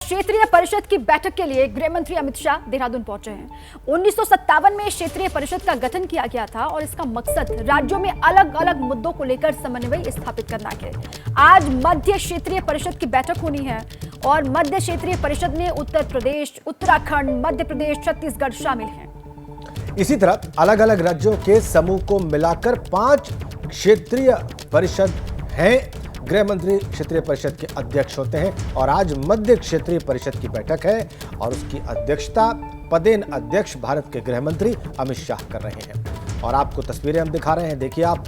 क्षेत्रीय परिषद की बैठक के लिए गृह मंत्री अमित शाह देहरादून पहुंचे हैं। 1957 में क्षेत्रीय परिषद का गठन किया गया था और इसका मकसद राज्यों में अलग अलग मुद्दों को लेकर समन्वय स्थापित करना है। आज मध्य क्षेत्रीय परिषद की बैठक होनी है और मध्य क्षेत्रीय परिषद में उत्तर प्रदेश, उत्तराखंड, मध्य प्रदेश, छत्तीसगढ़ शामिल हैं। इसी तरह अलग अलग राज्यों के समूह को मिलाकर 5 क्षेत्रीय परिषद हैं। गृह मंत्री क्षेत्रीय परिषद के अध्यक्ष होते हैं और आज मध्य क्षेत्रीय परिषद की बैठक है और उसकी अध्यक्षता पदेन अध्यक्ष भारत के गृह मंत्री अमित शाह कर रहे हैं। और आपको तस्वीरें हम दिखा रहे हैं, देखिए आप,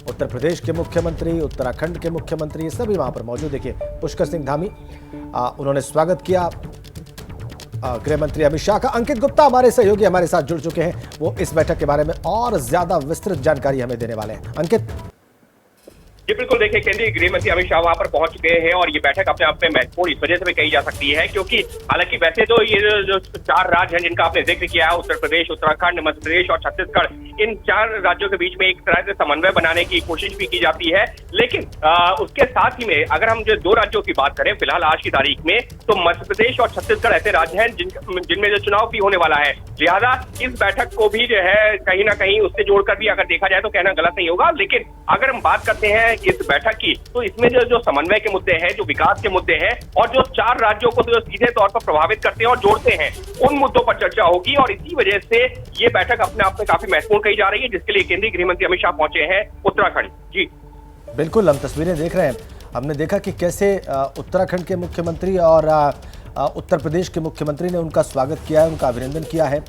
उत्तर प्रदेश के मुख्यमंत्री, उत्तराखंड के मुख्यमंत्री सभी वहां पर मौजूद। देखिए पुष्कर सिंह धामी, उन्होंने स्वागत किया गृह मंत्री अमित शाह का। अंकित गुप्ता हमारे सहयोगी हमारे साथ जुड़ चुके हैं, वो इस बैठक के बारे में और ज्यादा विस्तृत जानकारी हमें देने वाले हैं। अंकित। जी बिल्कुल, देखिए केंद्रीय गृह मंत्री अमित शाह वहां पर पहुंच चुके हैं और ये बैठक अपने आप में महत्वपूर्ण इस वजह से भी कही जा सकती है क्योंकि हालांकि वैसे तो ये जो 4 राज्य हैं जिनका आपने जिक्र किया है, उत्तर प्रदेश, उत्तराखंड, मध्य प्रदेश और छत्तीसगढ़, इन 4 राज्यों के बीच में एक तरह से समन्वय बनाने की कोशिश भी की जाती है। लेकिन उसके साथ ही में अगर हम जो 2 राज्यों की बात करें फिलहाल आज की तारीख में, तो मध्य प्रदेश और छत्तीसगढ़ ऐसे राज्य हैं जिनमें जो चुनाव भी होने वाला है। लिहाजा इस बैठक को भी जो है कहीं ना कहीं उससे जोड़कर भी अगर देखा जाए तो कहना गलत नहीं होगा। लेकिन अगर हम बात करते हैं इस बैठक की, तो इसमें जो समन्वय के मुद्दे हैं, जो विकास के मुद्दे हैं और जो 4 राज्यों को जो सीधे तौर पर प्रभावित करते हैं और जोड़ते हैं, उन मुद्दों पर चर्चा होगी। और इसी वजह से ये बैठक अपने आप में काफी महत्वपूर्ण कही जा रही है, जिसके लिए केंद्रीय गृह मंत्री अमित शाह पहुंचे हैं उत्तराखंड। जी बिल्कुल, हम तस्वीरें देख रहे हैं। हमने देखा कि कैसे उत्तराखंड के मुख्यमंत्री और उत्तर प्रदेश के मुख्यमंत्री ने उनका स्वागत किया है, उनका अभिनंदन किया है।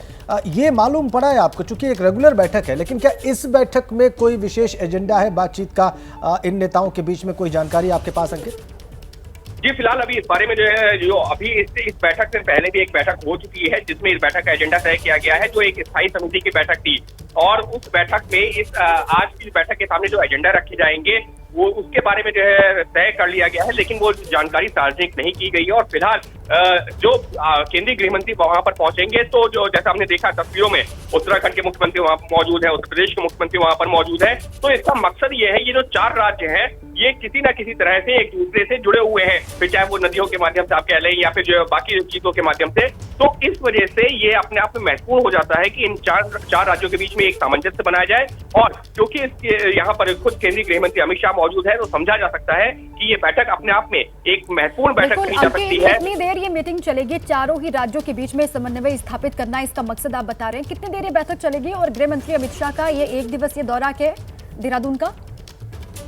ये मालूम पड़ा है आपको, चूंकि एक रेगुलर बैठक है, लेकिन क्या इस बैठक में कोई विशेष एजेंडा है बातचीत का इन नेताओं के बीच में? कोई जानकारी आपके पास अंकित? जी फिलहाल अभी इस बारे में जो है, जो अभी इस बैठक से पहले भी एक बैठक हो चुकी है जिसमें इस बैठक का एजेंडा तय किया गया है, जो एक स्थायी समिति की बैठक थी। और उस बैठक में आज की बैठक के सामने जो एजेंडा रखे जाएंगे वो उसके बारे में जो है तय कर लिया गया है, लेकिन वो जानकारी सार्वजनिक नहीं की गई है। और फिलहाल जो केंद्रीय गृह मंत्री वहां पर पहुंचेंगे, तो जो जैसा हमने देखा तस्वीरों में, उत्तराखंड के मुख्यमंत्री वहां पर मौजूद है, उत्तर प्रदेश के मुख्यमंत्री वहां पर मौजूद है। तो इसका मकसद ये है, ये जो 4 राज्य हैं ये किसी ना किसी तरह से एक दूसरे से जुड़े हुए हैं, फिर चाहे वो नदियों के माध्यम से आप कह लें या फिर जो बाकी चीजों के माध्यम से। तो इस वजह से ये अपने आप में महत्वपूर्ण हो जाता है कि इन 4 राज्यों के बीच में एक सामंजस्य बनाया जाए। और क्योंकि यहाँ पर खुद केंद्रीय गृह मंत्री अमित शाह मौजूद है, तो समझा जा सकता है कि ये बैठक अपने आप में एक महत्वपूर्ण बैठक कही जा सकती है। कितनी देर ये मीटिंग चलेगी? चारों ही राज्यों के बीच में समन्वय स्थापित करना इसका मकसद आप बता रहे हैं। कितनी देर ये बैठक चलेगी और गृह मंत्री अमित शाह का ये 1 दिवसीय दौरा के देहरादून का?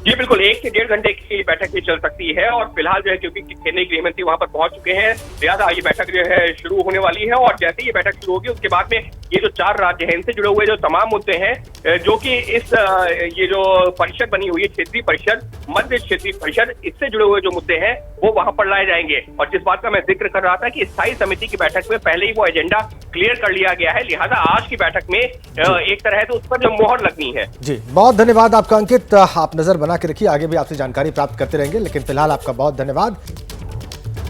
जी बिल्कुल, 1 से 1.5 घंटे की बैठक भी चल सकती है। और फिलहाल जो है क्योंकि केंद्रीय गृह मंत्री वहां पर पहुंच चुके हैं, लिहाजा ये बैठक जो है शुरू होने वाली है। और जैसे ये बैठक शुरू होगी उसके बाद में ये जो 4 राज्य हैं इनसे जुड़े हुए जो तमाम मुद्दे हैं, जो कि ये जो परिषद बनी हुई है, क्षेत्रीय परिषद, मध्य क्षेत्रीय परिषद, इससे जुड़े हुए जो मुद्दे हैं वो वहां पर लाए जाएंगे। और जिस बात का मैं जिक्र कर रहा था कि स्थायी समिति की बैठक में पहले ही वो एजेंडा क्लियर कर लिया गया है, लिहाजा आज की बैठक में एक तरह से उस पर जो मोहर लगनी है। जी बहुत धन्यवाद आपका अंकित, आप नजर बना के रखिए, आगे भी आपसे जानकारी प्राप्त करते रहेंगे, लेकिन फिलहाल आपका बहुत धन्यवाद।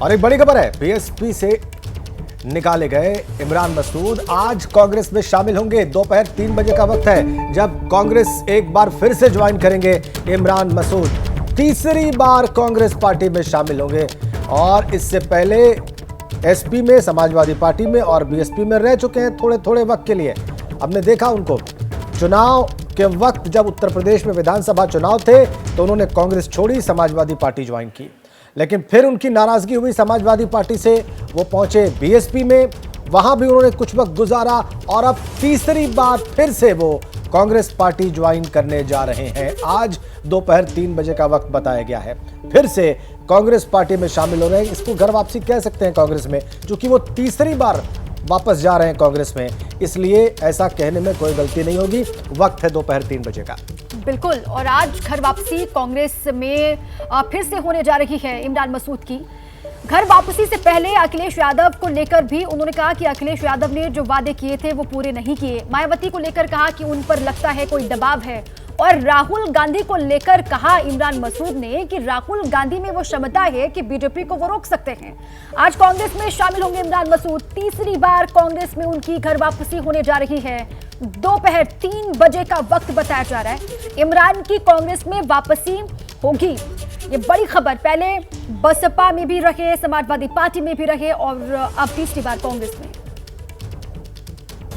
और एक बड़ी खबर है, बीएसपी से निकाले गए इमरान मसूद आज कांग्रेस में शामिल होंगे। दोपहर 3 बजे का वक्त है जब कांग्रेस एक बार फिर से ज्वाइन करेंगे। इमरान मसूद तीसरी बार कांग्रेस पार्टी में शामिल होंगे और इससे पहले एसपी में, समाजवादी पार्टी में और बीएसपी में रह चुके हैं थोड़े थोड़े वक्त के लिए। हमने देखा उनको चुनाव के वक्त, जब उत्तर प्रदेश में विधानसभा चुनाव थे तो उन्होंने कांग्रेस छोड़ी, समाजवादी पार्टी ज्वाइन की, लेकिन फिर उनकी नाराजगी हुई समाजवादी पार्टी से, वो पहुंचे बीएसपी में, वहां भी उन्होंने कुछ वक्त गुजारा और अब तीसरी बार फिर से वो कांग्रेस पार्टी ज्वाइन करने जा रहे हैं। आज दोपहर 3 बजे का वक्त बताया गया है, फिर से कांग्रेस पार्टी में शामिल हो रहे हैं। इसको घर वापसी कह सकते हैं कांग्रेस में, क्योंकि वो तीसरी बार वापस जा रहे हैं कांग्रेस में, इसलिए ऐसा कहने में कोई गलती नहीं होगी। वक्त है दोपहर 3 बजे का। बिल्कुल, और आज घर वापसी कांग्रेस में फिर से होने जा रही है इमरान मसूद की। घर वापसी से पहले अखिलेश यादव को लेकर भी उन्होंने कहा कि अखिलेश यादव ने जो वादे किए थे वो पूरे नहीं किए। मायावती को लेकर कहा कि उन पर लगता है कोई दबाव है। और राहुल गांधी को लेकर कहा इमरान मसूद ने कि राहुल गांधी में वो क्षमता है कि बीजेपी को वो रोक सकते हैं। आज कांग्रेस में शामिल होंगे इमरान मसूद। तीसरी बार कांग्रेस में उनकी घर वापसी होने जा रही है। दोपहर 3 बजे का वक्त बताया जा रहा है। इमरान की कांग्रेस में वापसी होगी। ये बड़ी खबर, पहले बसपा में भी रहे, समाजवादी पार्टी में भी रहे और अब तीसरी बार कांग्रेस में।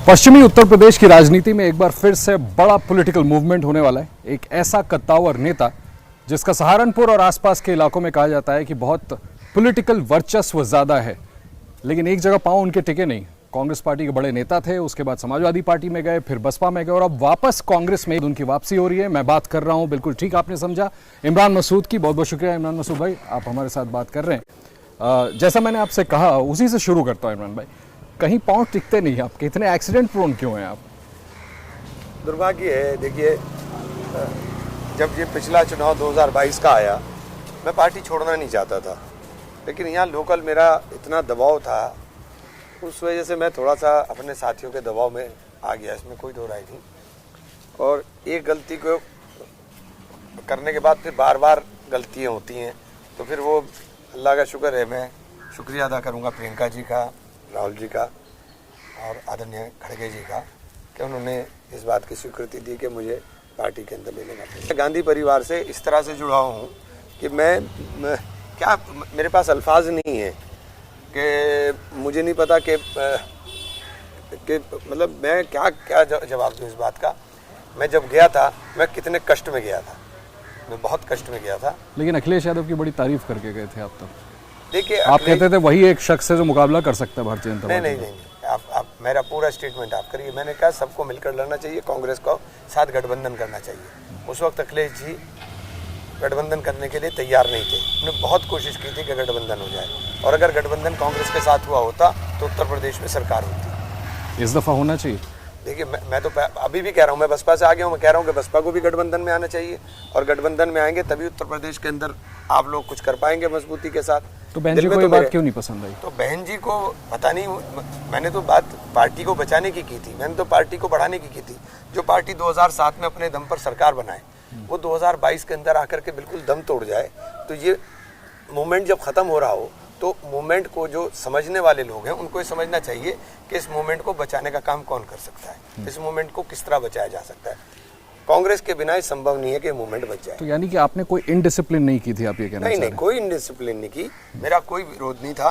पश्चिमी उत्तर प्रदेश की राजनीति में एक बार फिर से बड़ा पॉलिटिकल मूवमेंट होने वाला है। एक ऐसा कद्दावर नेता जिसका सहारनपुर और आसपास के इलाकों में कहा जाता है कि बहुत पॉलिटिकल वर्चस्व ज्यादा है, लेकिन एक जगह पांव उनके टिके नहीं। कांग्रेस पार्टी के बड़े नेता थे, उसके बाद समाजवादी पार्टी में गए, फिर बसपा में गए और अब वापस कांग्रेस में उनकी वापसी हो रही है। मैं बात कर रहा हूं, बिल्कुल ठीक आपने समझा, इमरान मसूद की। बहुत बहुत शुक्रिया इमरान मसूद भाई, आप हमारे साथ बात कर रहे हैं। जैसा मैंने आपसे कहा उसी से शुरू करता हूं इमरान भाई, कहीं पांव टिकते नहीं आपके, इतने एक्सीडेंट प्रोन क्यों हैं आप? दुर्भाग्य है। देखिए, जब ये पिछला चुनाव 2022 का आया, मैं पार्टी छोड़ना नहीं चाहता था, लेकिन यहाँ लोकल मेरा इतना दबाव था, उस वजह से मैं थोड़ा सा अपने साथियों के दबाव में आ गया, इसमें कोई दो राय नहीं। और एक गलती को करने के बाद फिर बार बार गलतियाँ होती हैं, तो फिर वो अल्लाह का शुक्र है, मैं शुक्रिया अदा करूँगा प्रियंका जी का, राहुल जी का और आदरणीय खड़गे जी का, कि उन्होंने इस बात की स्वीकृति दी कि मुझे पार्टी के अंदर लेने का। गांधी परिवार से इस तरह से जुड़ा हूँ कि मैं क्या, मेरे पास अल्फाज नहीं है कि मुझे नहीं पता कि मतलब मैं क्या क्या जवाब दूँ इस बात का। मैं जब गया था, मैं कितने कष्ट में गया था, मैं बहुत कष्ट में गया था। लेकिन अखिलेश यादव की बड़ी तारीफ करके गए थे आप तो। देखिए, आप कहते थे वही एक शख्स है जो मुकाबला कर सकता है भारतीय जनता पार्टी। नहीं, आप मेरा पूरा स्टेटमेंट आप करिए। मैंने कहा सबको मिलकर लड़ना चाहिए, कांग्रेस को साथ गठबंधन करना चाहिए। उस वक्त अखिलेश जी गठबंधन करने के लिए तैयार नहीं थे, उन्होंने बहुत कोशिश की थी कि गठबंधन हो जाए, और अगर गठबंधन कांग्रेस के साथ हुआ होता तो उत्तर प्रदेश में सरकार होती। इस दफा होना चाहिए। देखिए, मैं तो अभी भी कह रहा हूँ, मैं बसपा से आ गया हूँ, मैं कह रहा हूँ कि बसपा को भी गठबंधन में आना चाहिए, और गठबंधन में आएंगे तभी उत्तर प्रदेश के अंदर आप लोग कुछ कर पाएंगे मजबूती के साथ। तो बहन जी को ये बात क्यों नहीं पसंद आई? तो बहन जी को पता नहीं, मैंने तो बात पार्टी को बचाने की थी, मैंने तो पार्टी को बढ़ाने की थी। जो पार्टी 2007 में अपने दम पर सरकार बनाए, वो 2022 के अंदर आकर के बिल्कुल दम तोड़ जाए, तो ये मूवमेंट जब खत्म हो रहा हो, तो मूवमेंट को जो समझने वाले लोग हैं उनको ये समझना चाहिए कि इस मूवमेंट को बचाने का काम कौन कर सकता है, इस मूवमेंट को किस तरह बचाया जा सकता है। कांग्रेस के बिना ये संभव नहीं है कि मूवमेंट बच जाए। तो यानी कि आपने कोई इनडिसिप्लिन नहीं की थी, आप ये कहना चाह रहे हैं? नहीं, कोई इनडिसिप्लिन नहीं की, मेरा कोई विरोध नहीं था,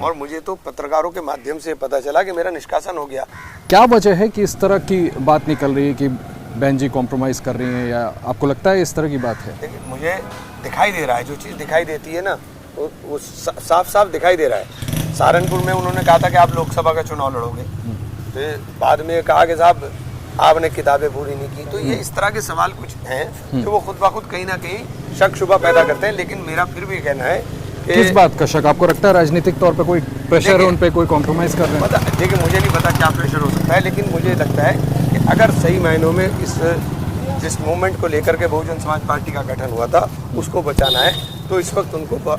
और मुझे तो पत्रकारों के माध्यम से पता चला कि मेरा निष्कासन हो गया। क्या वजह है कि इस तरह की बात निकल रही है कि बहन जी कॉम्प्रोमाइज कर रही हैं, या आपको लगता है इस तरह की बात है? देखिए, मुझे दिखाई दे रहा है, जो चीज़ दिखाई देती है ना, वो साफ साफ दिखाई दे रहा है। सहारनपुर में उन्होंने कहा था कि आप लोकसभा का चुनाव लड़ोगे, तो बाद में कहा कि साहब आपने किताबें पूरी नहीं की। तो ये इस तरह के सवाल कुछ हैं जो वो खुद ब खुद कहीं ना कहीं शक शुबा पैदा करते हैं। लेकिन मेरा फिर भी कहना है कि किस बात का शक? आपको लगता है राजनीतिक तौर पे कोई प्रेशर है उन पे, कोई कॉम्प्रोमाइज कर रहे हैं? देखिए, मुझे नहीं पता क्या प्रेशर हो सकता है, लेकिन मुझे लगता है कि अगर सही मायनों में जिस मूवमेंट को लेकर के बहुजन समाज पार्टी का गठन हुआ था उसको बचाना है, तो इस वक्त उनको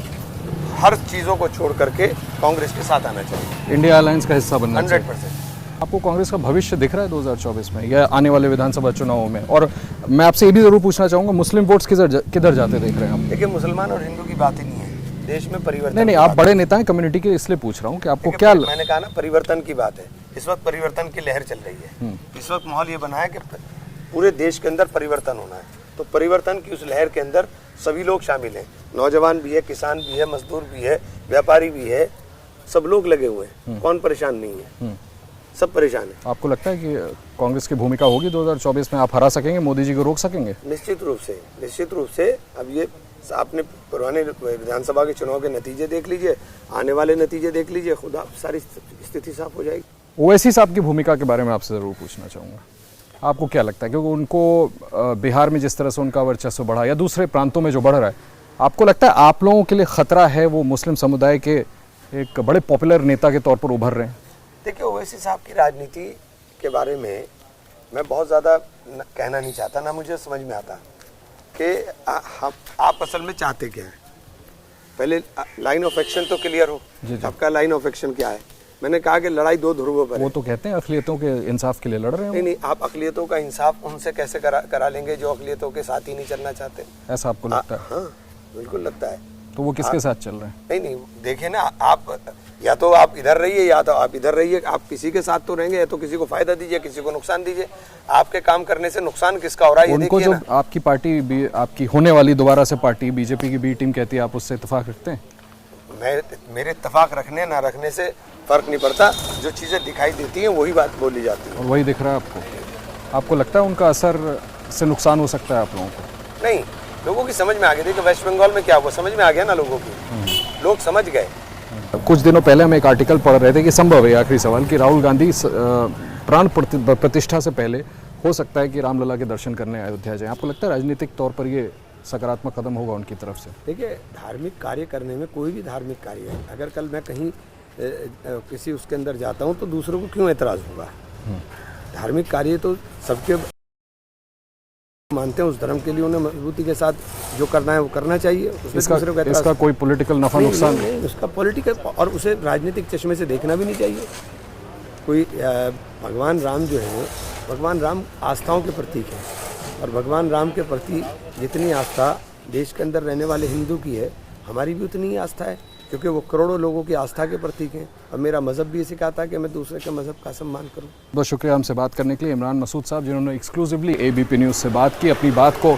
हर चीज़ों को छोड़ करके कांग्रेस के साथ आना चाहिए, इंडिया अलायंस का हिस्सा बनना चाहिए। 100%। आपको कांग्रेस का भविष्य दिख रहा है 2024 में या आने वाले विधानसभा चुनावों में? और मैं आपसे ये भी जरूर पूछना चाहूंगा, मुस्लिम वोट्स किधर जाते देख रहे हैं आप? देखिए, मुसलमान और हिंदू की बात ही नहीं है, देश में परिवर्तन। नहीं, आप बड़े नेता हैं कम्युनिटी के, इसलिए पूछ रहा हूँ कि आपको क्या। मैंने कहा ना, परिवर्तन की बात है। इस वक्त परिवर्तन की लहर चल रही है। इस वक्त माहौल ये बना है कि पूरे देश के अंदर परिवर्तन होना है, तो परिवर्तन की उस लहर के अंदर सभी लोग शामिल हैं। नौजवान भी है, किसान भी है, मजदूर भी है, व्यापारी भी है, सब लोग लगे हुए हैं। कौन परेशान नहीं है? सब परेशान है। आपको लगता है कि कांग्रेस की भूमिका होगी 2024 में? आप हरा सकेंगे, मोदी जी को रोक सकेंगे? निश्चित रूप से। अब ये आपने पुराने विधानसभा के चुनाव के नतीजे देख लीजिए, आने वाले नतीजे देख लीजिए, खुद आप सारी स्थिति साफ हो जाएगी। ओवैसी साहब की भूमिका के बारे में आपसे जरूर पूछना चाहूँगा, आपको क्या लगता है? क्योंकि उनको बिहार में जिस तरह से उनका वर्चस्व बढ़ा या दूसरे प्रांतों में जो बढ़ रहा है, आपको लगता है आप लोगों के लिए खतरा है? वो मुस्लिम समुदाय के एक बड़े पॉपुलर नेता के तौर पर उभर रहे हैं। देखिए, ओवैसी साहब की राजनीति के बारे में मैं बहुत ज़्यादा कहना नहीं चाहता, ना मुझे समझ में आता कि आप असल में चाहते क्या हैं। पहले लाइन ऑफ एक्शन तो क्लियर हो। आपका लाइन ऑफ एक्शन क्या है? मैंने कहा कि लड़ाई दो ध्रुवों पर है। वो तो कहते हैं अक़लियतों के इंसाफ के लिए लड़ रहे हैं। नहीं, आप अक़लियतों का इंसाफ उनसे कैसे करा लेंगे जो अक़लियतों के साथ ही नहीं चलना चाहते? ऐसा आपको लगता है? हाँ, बिल्कुल लगता है। तो वो किसके साथ चल रहे हैं? नहीं नहीं, देखिए ना, आप या तो आप इधर रहिए या तो आप इधर रहिए, आप किसी के साथ तो रहेंगे, या तो किसी को फायदा दीजिए, किसी को नुकसान दीजिए। आपके काम करने से नुकसान किसका हो रहा है ये उनको देखिए जो ना। आपकी पार्टी, आपकी होने वाली दोबारा से पार्टी बीजेपी की बी टीम कहती है, आप उससे इत्तेफाक रखते हैं? मेरे इत्तेफाक रखने ना रखने से फर्क नहीं पड़ता, जो चीजें दिखाई देती हैं वही बात बोली जाती है। और वही दिख रहा है आपको लगता है उनका असर से नुकसान हो सकता है आप लोगों को? नहीं, लोगों की समझ में आ गई। देखिए वेस्ट बंगाल में क्या हुआ, समझ में आ गया ना लोगों की, लोग समझ गए। कुछ दिनों पहले हम एक आर्टिकल पढ़ रहे थे कि संभव है, आखिरी सवाल, कि राहुल गांधी प्राण प्रतिष्ठा से पहले हो सकता है कि रामलला के दर्शन करने अयोध्या जाए। आपको लगता है राजनीतिक तौर पर ये सकारात्मक कदम होगा उनकी तरफ से? देखिए, धार्मिक कार्य करने में, कोई भी धार्मिक कार्य है, अगर कल मैं कहीं किसी उसके अंदर जाता हूँ तो दूसरों को क्यों एतराज होगा? धार्मिक कार्य तो सबके मानते हैं, उस धर्म के लिए उन्हें मजबूती के साथ जो करना है वो करना चाहिए। इसका कोई पॉलिटिकल नफा नुकसान नहीं, उसका पॉलिटिकल, और उसे राजनीतिक चश्मे से देखना भी नहीं चाहिए। कोई भगवान राम जो है, भगवान राम आस्थाओं के प्रतीक हैं, और भगवान राम के प्रति जितनी आस्था देश के अंदर रहने वाले हिंदू की है, हमारी भी उतनी ही आस्था है, क्योंकि वो करोड़ों लोगों की आस्था के प्रतीक हैं। और मेरा मज़हब भी ये सिखाता है कि मैं दूसरे के मज़हब का सम्मान करूं। बहुत शुक्रिया हमसे बात करने के लिए इमरान मसूद साहब, जिन्होंने एक्सक्लूसिवली एबीपी न्यूज़ से बात की, अपनी बात को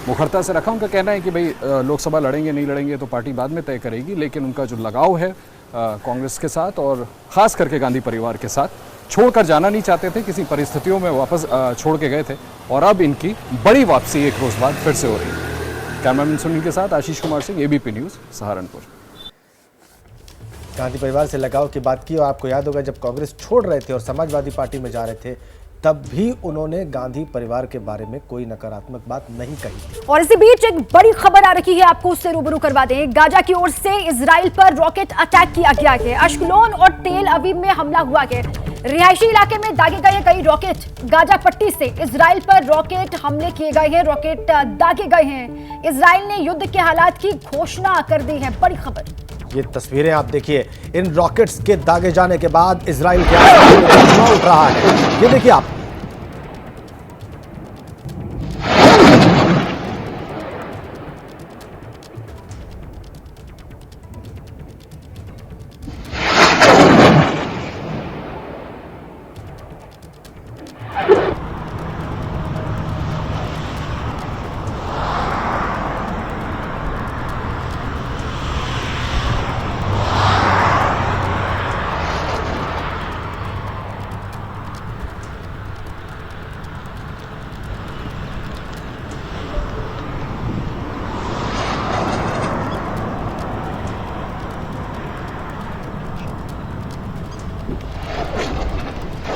मुखरता से रखा। उनका कहना है कि भाई लोकसभा लड़ेंगे नहीं लड़ेंगे तो पार्टी बाद में तय करेगी, लेकिन उनका जो लगाव है कांग्रेस के साथ और ख़ास करके गांधी परिवार के साथ, छोड़कर जाना नहीं चाहते थे, किसी परिस्थितियों में वापस छोड़ के गए थे, और अब इनकी बड़ी वापसी एक रोज़ बाद फिर से हो रही है। कैमरामैन सुनील के साथ आशीष कुमार सिंह, एबीपी न्यूज़, सहारनपुर। गांधी परिवार से लगाव की बात की, और आपको याद होगा जब कांग्रेस छोड़ रहे थे और समाजवादी पार्टी में जा रहे थे, तब भी उन्होंने गांधी परिवार के बारे में कोई नकारात्मक बात नहीं कही थी। और इसी बीच एक बड़ी खबर आ रही है, आपको उससे रूबरू करवा दें। गाजा की ओर से इजराइल पर रॉकेट अटैक किया गया है। अश्कलोन और तेल अवीव में हमला हुआ है। रिहायशी इलाके में दागे गए कई रॉकेट। गाजा पट्टी से इजराइल पर रॉकेट हमले किए गए हैं, रॉकेट दागे गए हैं। इजराइल ने युद्ध के हालात की घोषणा कर दी है। बड़ी खबर, ये तस्वीरें आप देखिए, इन रॉकेट्स के दागे जाने के बाद इजराइल के आसमान में धुआं उठ रहा है। ये देखिए आप,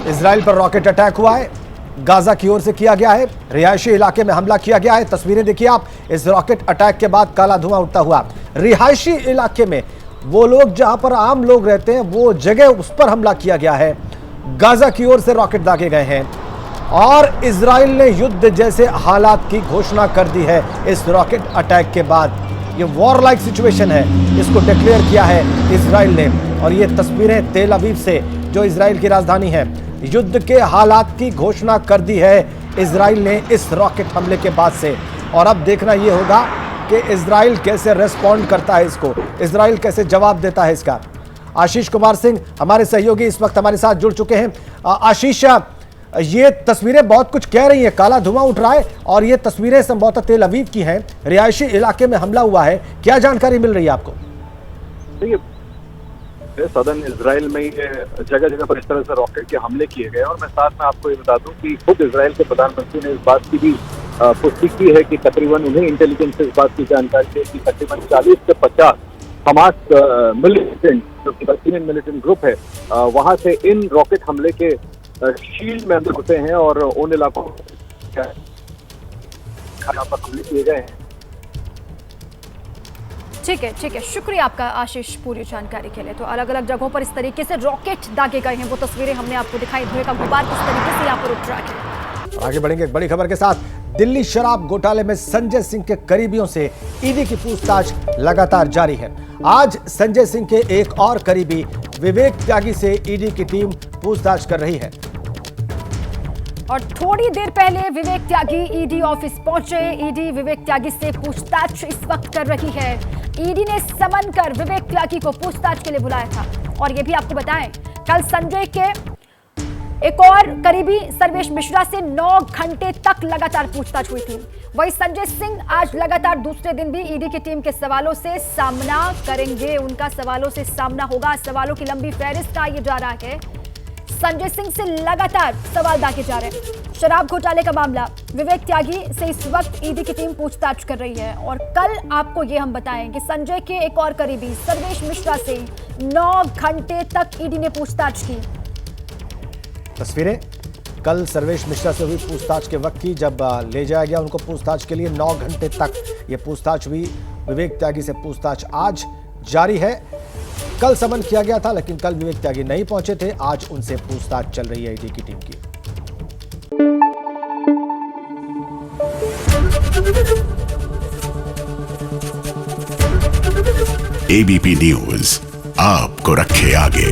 इजराइल पर रॉकेट अटैक हुआ है, गाजा की ओर से किया गया है। रिहायशी इलाके में हमला किया गया है। तस्वीरें देखिए आप, इस रॉकेट अटैक के बाद काला धुआं उठता हुआ। रिहायशी इलाके में वो लोग जहां पर आम लोग रहते हैं, वो जगह, उस पर हमला किया गया है। गाजा की ओर से रॉकेट दागे गए हैं और इजराइल ने युद्ध जैसे हालात की घोषणा कर दी है। इस रॉकेट अटैक के बाद ये वॉर लाइक सिचुएशन है, इसको डिक्लेयर किया है इजराइल ने। और ये तस्वीरें तेल अवीव से, जो इजराइल की राजधानी है, युद्ध के हालात की घोषणा कर दी है इजराइल ने इस रॉकेट हमले के बाद से। और अब देखना यह होगा कि इजराइल कैसे रेस्पॉन्ड करता है इसको, इजराइल कैसे जवाब देता है इसका। आशीष कुमार सिंह हमारे सहयोगी इस वक्त हमारे साथ जुड़ चुके हैं। आशीष, ये तस्वीरें बहुत कुछ कह रही हैं, काला धुआं उठ रहा है और ये तस्वीरें संभवतः तेल अवीव की हैं, रिहायशी इलाके में हमला हुआ है, क्या जानकारी मिल रही है आपको? सदर्न इजराइल में जगह जगह पर इस तरह से रॉकेट के हमले किए गए। और मैं साथ में आपको ये बता दूं कि खुद इजराइल के प्रधानमंत्री ने इस बात की भी पुष्टि की है कि तकरीबन उन्हें इंटेलिजेंस से इस बात की जानकारी है कि तकरीबन 40 से 50 हमास मिलिटेंट, जो कि पैलेस्टाइनियन मिलिटेंट ग्रुप है, वहां से इन रॉकेट हमले के शील्ड में अंदर घुसे हैं और उन इलाकों पर हमले किए गए हैं। ठीक है, शुक्रिया आपका आशीष पूरी जानकारी के लिए। तो अलग अलग जगहों पर इस तरीके से रॉकेट दागे गए हैं, वो तस्वीरें हमने आपको दिखाई। धुएं का गुबार किस तरीके से यहाँ पर उठ रहा है। आगे बढ़ेंगे एक बड़ी खबर के साथ। दिल्ली शराब घोटाले में संजय सिंह के करीबियों से ईडी की पूछताछ लगातार जारी है। आज संजय सिंह के एक और करीबी विवेक त्यागी से ईडी की टीम पूछताछ कर रही है। और थोड़ी देर पहले विवेक त्यागी ईडी ऑफिस पहुंचे। ईडी विवेक त्यागी से पूछताछ इस वक्त कर रही है। ईडी ने समन कर विवेक त्यागी को पूछताछ के लिए बुलाया था। और यह भी आपको बताएं, कल संजय के एक और करीबी सर्वेश मिश्रा से 9 घंटे तक लगातार पूछताछ हुई थी। वहीं संजय सिंह आज लगातार दूसरे दिन भी ईडी की टीम के सवालों से सामना करेंगे। उनका सवालों से सामना होगा। सवालों की लंबी फहरिस्त का ये जा रहा है। संजय सिंह से लगातार सवाल दागे जा रहे हैं। शराब घोटाले का मामला, विवेक त्यागी से इस वक्त ईडी की टीम पूछताछ कर रही है। और कल आपको ये हम बताएं कि संजय के एक और करीबी सर्वेश मिश्रा से 9 घंटे तक ईडी ने पूछताछ की। तस्वीरें कल सर्वेश मिश्रा से हुई पूछताछ के वक्त की, जब ले जाया गया उनको पूछताछ के लिए। 9 घंटे तक ये पूछताछ हुई। विवेक त्यागी से पूछताछ आज जारी है। कल समन किया गया था, लेकिन कल विवेक त्यागी नहीं पहुंचे थे। आज उनसे पूछताछ चल रही है ईडी की टीम की। एबीपी न्यूज आपको रखे आगे।